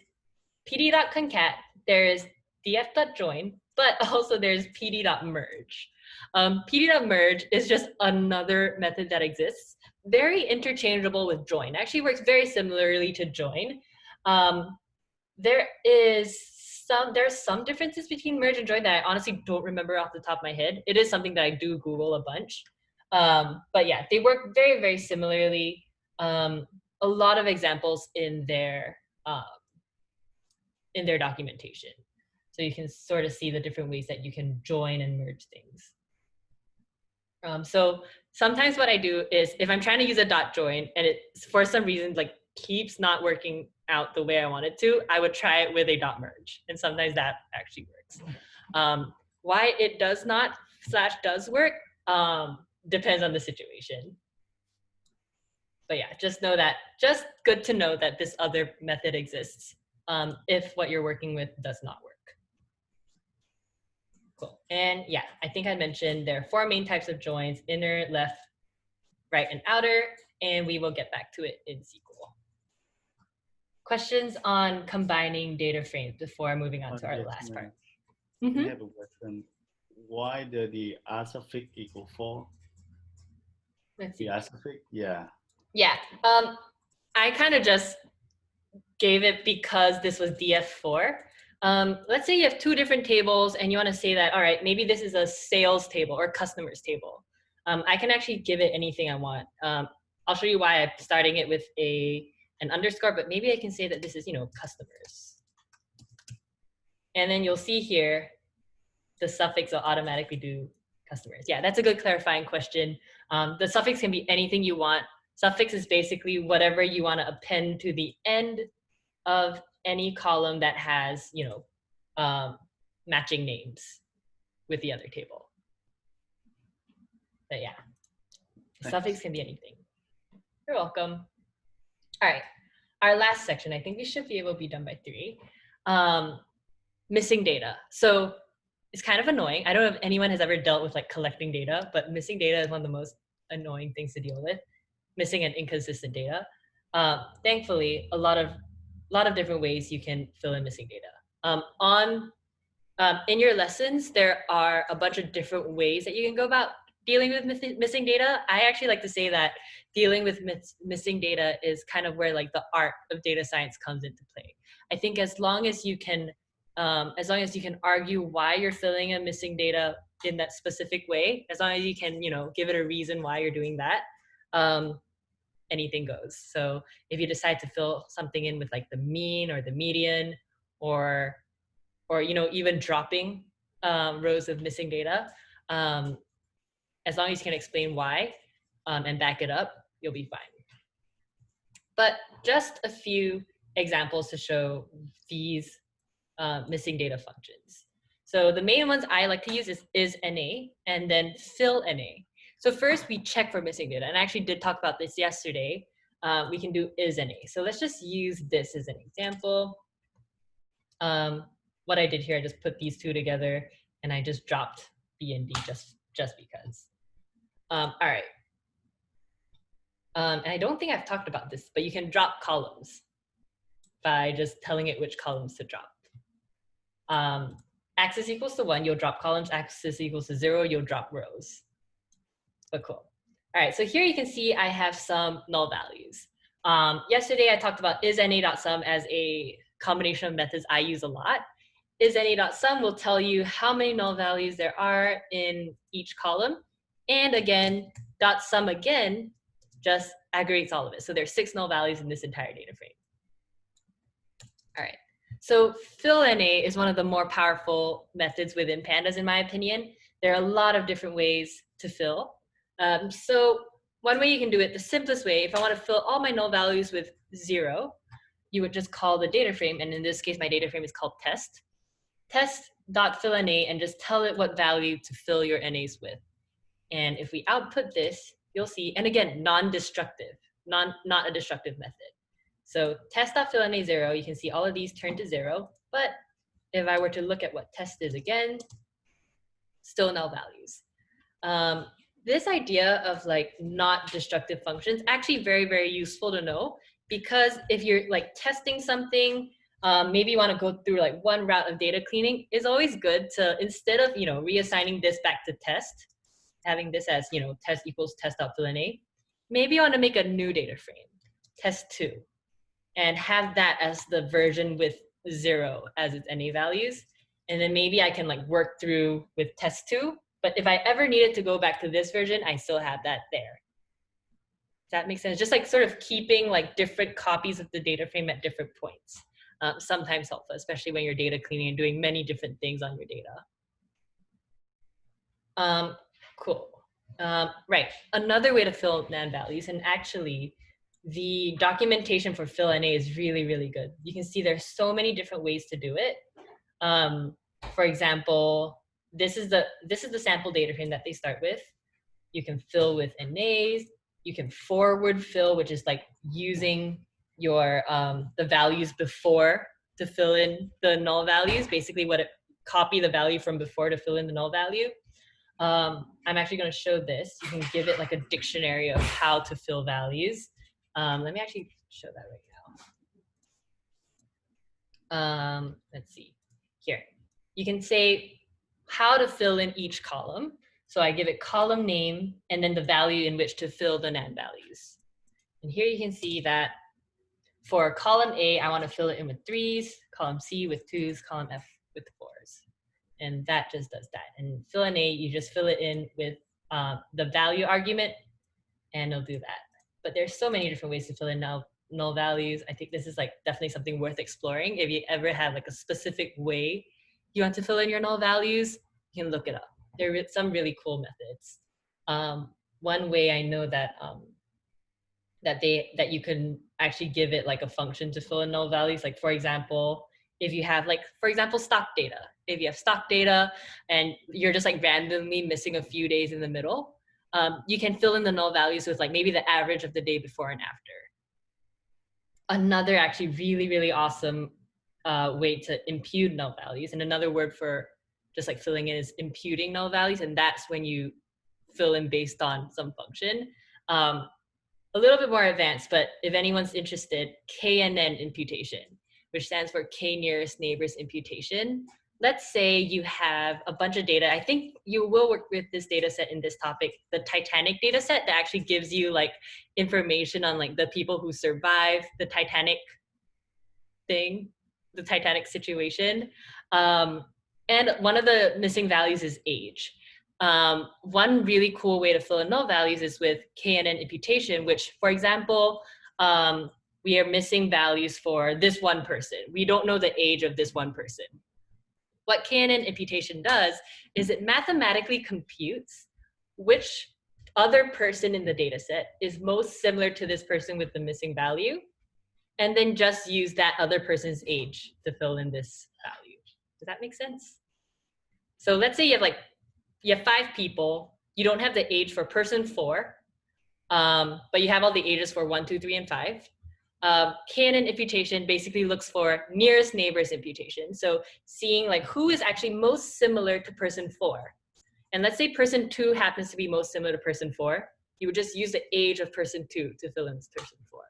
S1: pd.concat, there is df.join, but also there's pd.merge. Pd.merge is just another method that exists, very interchangeable with join. Actually works very similarly to join. There's some differences between merge and join that I honestly don't remember off the top of my head. It is something that I do Google a bunch. But yeah, they work very, very similarly. A lot of examples in their documentation. So you can sort of see the different ways that you can join and merge things. So sometimes what I do is if I'm trying to use a dot join and it for some reason like keeps not working out the way I want it to, I would try it with a dot merge. And sometimes that actually works. Why it does not / does work depends on the situation. But yeah, just good to know that this other method exists if what you're working with does not work. Cool. And yeah, I think I mentioned there are 4 main types of joins: inner, left, right, and outer, and we will get back to it in SQL. Questions on combining data frames before moving on to our last part?
S9: I have a question. Why the R suffix equal 4?
S1: Let's see.
S9: The R suffix, yeah.
S1: Yeah, I kind of just gave it because this was df4. Let's say you have 2 different tables and you want to say that, all right, maybe this is a sales table or customers table. I can actually give it anything I want. I'll show you why I'm starting it with an underscore, but maybe I can say that this is, customers. And then you'll see here, the suffix will automatically do customers. Yeah, that's a good clarifying question. The suffix can be anything you want. Suffix is basically whatever you want to append to the end of any column that has, matching names with the other table. But yeah, the suffix can be anything. You're welcome. All right, our last section, I think we should be able to be done by 3. Missing data. So it's kind of annoying. I don't know if anyone has ever dealt with like collecting data, but missing data is one of the most annoying things to deal with. Missing and inconsistent data. Thankfully, a lot of different ways you can fill in missing data. In your lessons, there are a bunch of different ways that you can go about dealing with missing data. I actually like to say that dealing with missing data is kind of where like the art of data science comes into play. I think as long as you can argue why you're filling in missing data in that specific way, as long as you can, give it a reason why you're doing that, anything goes. So if you decide to fill something in with like the mean or the median, or even dropping rows of missing data, as long as you can explain why and back it up, you'll be fine. But just a few examples to show these missing data functions. So the main ones I like to use is NA and then fill NA. So first we check for missing data, and I actually did talk about this yesterday. We can do is NA. So let's just use this as an example. What I did here, I just put these 2 together and I just dropped B and D just because. All right. And I don't think I've talked about this, but you can drop columns by just telling it which columns to drop. Axis equals to 1, you'll drop columns. Axis equals to 0, you'll drop rows. But cool. All right, so here you can see I have some null values. Yesterday I talked about isNA.sum as a combination of methods I use a lot. IsNA.sum will tell you how many null values there are in each column. And again, .sum again just aggregates all of it. So there's 6 null values in this entire data frame. All right, so fillNA is one of the more powerful methods within Pandas, in my opinion. There are a lot of different ways to fill. So one way you can do it, the simplest way, if I want to fill all my null values with 0, you would just call the data frame, and in this case, my data frame is called test. Test.fillNA, and just tell it what value to fill your NAs with. And if we output this, you'll see, and again, non-destructive, not a destructive method. So test.fillNA 0, you can see all of these turn to 0, but if I were to look at what test is again, still null values. This idea of like not destructive functions actually very, very useful to know, because if you're like testing something, maybe you want to go through like one route of data cleaning, is always good to, instead of, reassigning this back to test, having this as, test equals test.fillNA, maybe you want to make a new data frame, test2, and have that as the version with 0 as its NA values. And then maybe I can like work through with test2, but if I ever needed to go back to this version, I still have that there. Does that make sense? Just like sort of keeping like different copies of the data frame at different points. Sometimes helpful, especially when you're data cleaning and doing many different things on your data. Cool. Right, another way to fill NaN values, and actually the documentation for fillNA is really, really good. You can see there's so many different ways to do it. For example, this is the sample data frame that they start with. You can fill with NAs. You can forward fill, which is like using your the values before to fill in the null values. Basically, copy the value from before to fill in the null value. I'm actually going to show this. You can give it like a dictionary of how to fill values. Let me actually show that right now. Let's see. Here, you can say how to fill in each column. So I give it column name and then the value in which to fill the NaN values. And here you can see that for column A, I want to fill it in with 3s, column C with 2s, column F with 4s. And that just does that. And fillNA, you just fill it in with the value argument, and it'll do that. But there's so many different ways to fill in null values. I think this is like definitely something worth exploring. If you ever have like a specific way you want to fill in your null values, you can look it up. There are some really cool methods. One way I know that that you can actually give it like a function to fill in null values, like for example, if you have like, for example, stock data. If you have stock data and you're just like randomly missing a few days in the middle, you can fill in the null values with like maybe the average of the day before and after. Another actually really, really awesome way to impute null values, and another word for just like filling in is imputing null values, and that's when you fill in based on some function. A little bit more advanced, but if anyone's interested, KNN imputation, which stands for K nearest neighbors imputation. Let's say you have a bunch of data. I think you will work with this data set in this topic, the Titanic data set that actually gives you like information on like the people who survived the Titanic thing, the Titanic situation. And one of the missing values is age. One really cool way to fill in null values is with KNN imputation, which, for example, we are missing values for this one person. We don't know the age of this one person. What KNN imputation does is it mathematically computes which other person in the data set is most similar to this person with the missing value, and then just use that other person's age to fill in this value. Does that make sense? So let's say you have 5 people. You don't have the age for person 4, but you have all the ages for 1, 2, 3, and 5. KNN imputation basically looks for nearest neighbors imputation. So seeing like who is actually most similar to person 4. And let's say person 2 happens to be most similar to person 4. You would just use the age of person 2 to fill in person 4.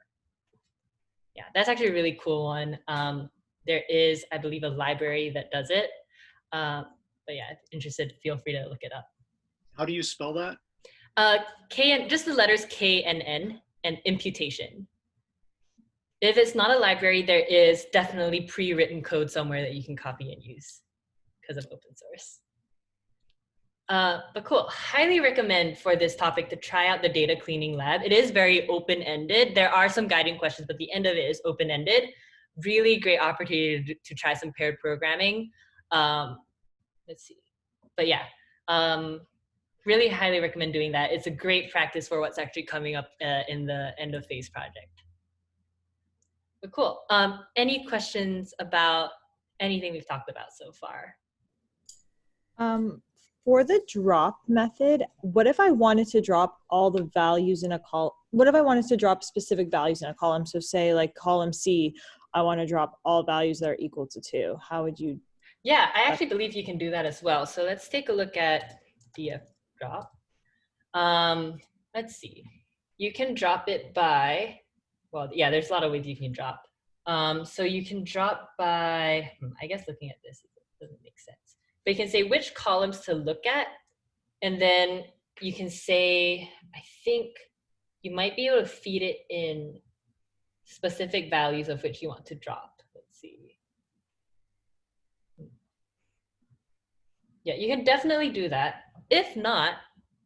S1: Yeah, that's actually a really cool one. There is, I believe, a library that does it. But yeah, if interested, feel free to look it up.
S10: How do you spell that?
S1: K and just the letters K and N, and imputation. If it's not a library, there is definitely pre-written code somewhere that you can copy and use because of open source. But cool, highly recommend for this topic to try out the data cleaning lab. It is very open-ended. There are some guiding questions, but the end of it is open-ended. Really great opportunity to try some paired programming. Let's see, but yeah, really highly recommend doing that. It's a great practice for what's actually coming up in the end of phase project. But cool, any questions about anything we've talked about so far?
S4: For the drop method, what if I wanted to drop all the values in a column? What if I wanted to drop specific values in a column? So say like column C, I want to drop all values that are equal to 2. How would you?
S1: Yeah, I actually believe you can do that as well. So let's take a look at df drop. Let's see. You can drop it by, well, yeah, there's a lot of ways you can drop. So you can drop by, I guess looking at this doesn't make sense. But you can say which columns to look at, and then you can say, I think you might be able to feed it in specific values of which you want to drop. Let's see. Yeah, you can definitely do that. If not,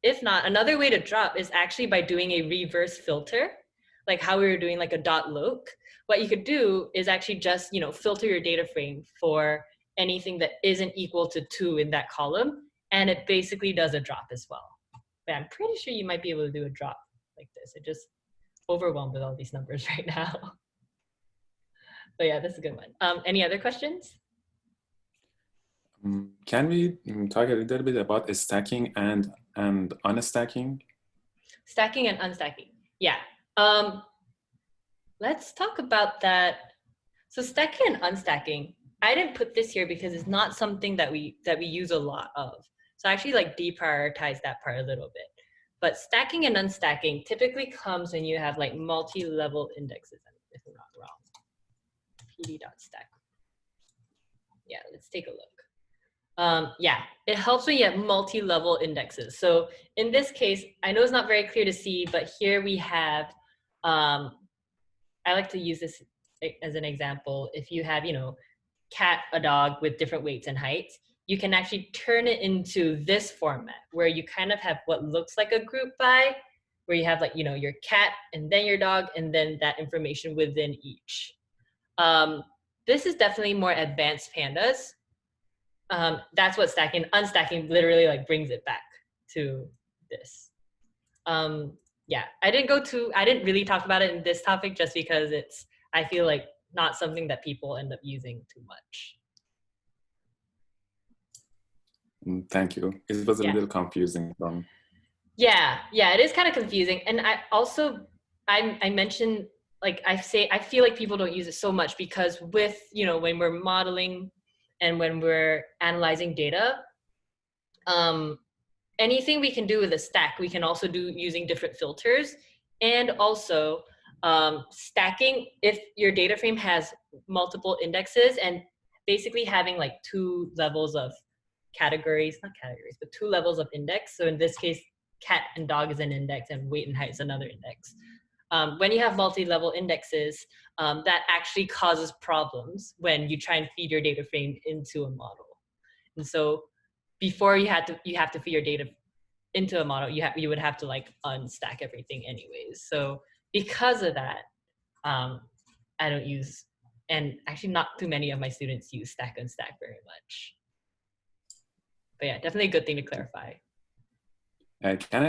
S1: another way to drop is actually by doing a reverse filter, like how we were doing like a .loc. What you could do is actually just, filter your data frame for anything that isn't equal to 2 in that column, and it basically does a drop as well. But I'm pretty sure you might be able to do a drop like this. It just overwhelmed with all these numbers right now. But yeah, that's a good one. Any other questions?
S11: Can we talk a little bit about stacking and unstacking?
S1: Stacking and unstacking. Yeah. Let's talk about that. So stacking and unstacking, I didn't put this here because it's not something that we use a lot of. So I actually like deprioritize that part a little bit. But stacking and unstacking typically comes when you have like multi-level indexes, if I'm not wrong. pd.stack. Yeah, let's take a look. Yeah, it helps when you have multi-level indexes. So in this case, I know it's not very clear to see, but here we have, I like to use this as an example. If you have, cat, a dog with different weights and heights, you can actually turn it into this format where you kind of have what looks like a group by, where you have like, your cat and then your dog and then that information within each. This is definitely more advanced pandas. That's what stacking, unstacking literally like brings it back to this. Yeah, I didn't really talk about it in this topic just because it's, I feel like not something that people end up using too much.
S11: Thank you. It was a little confusing.
S1: Yeah, it is kind of confusing. And I mentioned, like I feel like people don't use it so much because with, when we're modeling and when we're analyzing data, anything we can do with a stack, we can also do using different filters. And also stacking, if your data frame has multiple indexes and basically having like 2 levels of categories, not categories, but 2 levels of index. So in this case, cat and dog is an index and weight and height is another index. When you have multi-level indexes, that actually causes problems when you try and feed your data frame into a model. And so before you have to feed your data into a model, you would have to like unstack everything anyways. So because of that, I don't use, and actually not too many of my students use stack unstack very much. But yeah, definitely a good thing to clarify.
S11: Can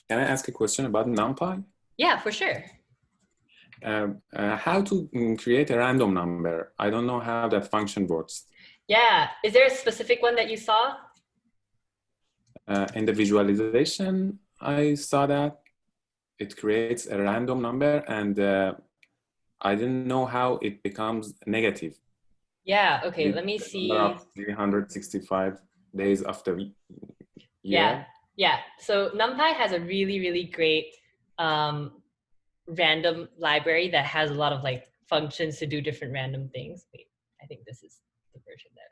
S11: I ask a question about NumPy?
S1: Yeah, for sure.
S11: How to create a random number? I don't know how that function works.
S1: Yeah, is there a specific one that you saw?
S11: In the visualization, I saw that it creates a random number, and I didn't know how it becomes negative.
S1: Yeah, okay, let me see.
S11: 365 days after
S1: Yeah. So NumPy has a really, really great random library that has a lot of like functions to do different random things. Wait, I think this is the version that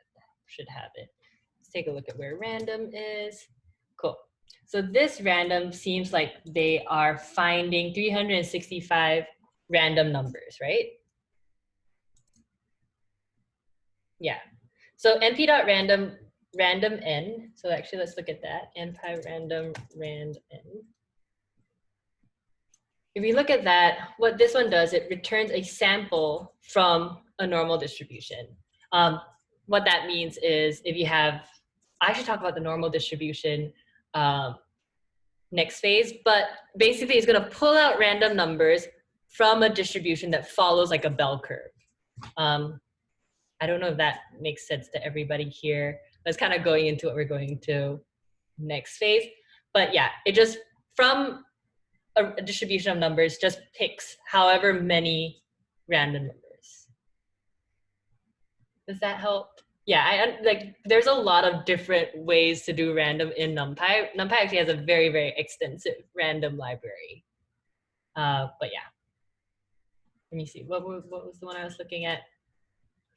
S1: should have it. Let's take a look at where random is. Cool. So this random seems like they are finding 365 random numbers, right? Yeah. So np.random random n. So actually, let's look at that. npy random rand n. If you look at that, what this one does, it returns a sample from a normal distribution. What that means is if you have, I should talk about the normal distribution next phase, but basically it's gonna pull out random numbers from a distribution that follows like a bell curve. I don't know if that makes sense to everybody here. That's kind of going into what we're going to next phase. But yeah, it just, from a distribution of numbers, just picks however many random numbers. Does that help? Yeah, there's a lot of different ways to do random in NumPy. NumPy actually has a very, very extensive random library. But yeah, let me see, what was the one I was looking at?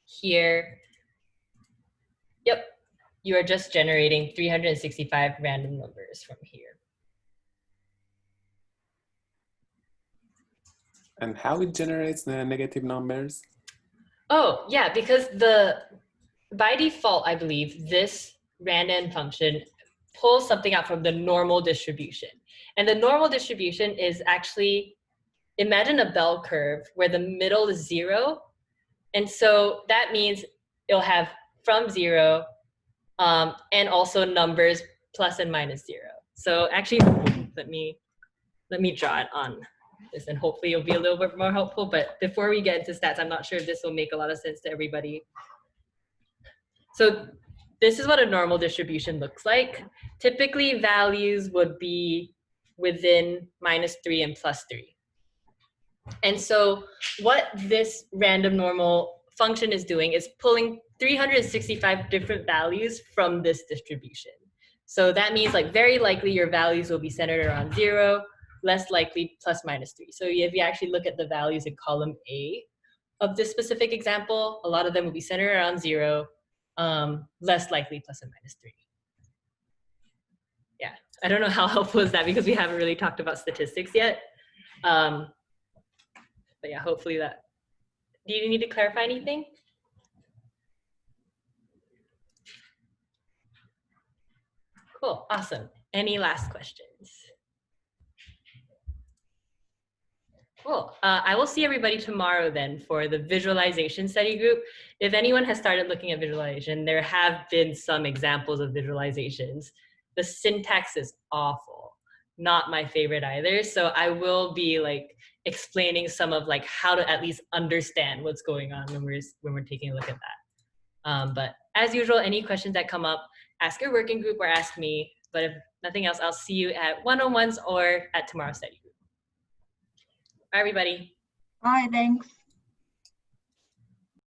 S1: Here. Yep, you are just generating 365 random numbers from here.
S11: And how it generates the negative numbers?
S1: Oh, yeah, because by default, I believe this random function pulls something out from the normal distribution. And the normal distribution is actually, imagine a bell curve where the middle is 0. And so that means it'll have from 0 and also numbers plus and minus 0. So actually, let me draw it on this, and hopefully it'll be a little bit more helpful. But before we get into stats, I'm not sure if this will make a lot of sense to everybody. So this is what a normal distribution looks like. Typically, values would be within -3 and +3. And so what this random normal function is doing is pulling 365 different values from this distribution. So that means like very likely your values will be centered around 0, less likely ±3. So if you actually look at the values in column A of this specific example, a lot of them will be centered around 0, less likely ±3. Yeah, I don't know how helpful is that because we haven't really talked about statistics yet. But yeah, hopefully that. Do you need to clarify anything? Cool, awesome. Any last questions? Cool. I will see everybody tomorrow then for the visualization study group. If anyone has started looking at visualization, there have been some examples of visualizations. The syntax is awful, not my favorite either. So I will be like explaining some of like how to at least understand what's going on when we're taking a look at that. But as usual, any questions that come up, ask your working group or ask me. But if nothing else, I'll see you at one-on-ones or at tomorrow's study group. Bye, everybody.
S5: Bye, thanks.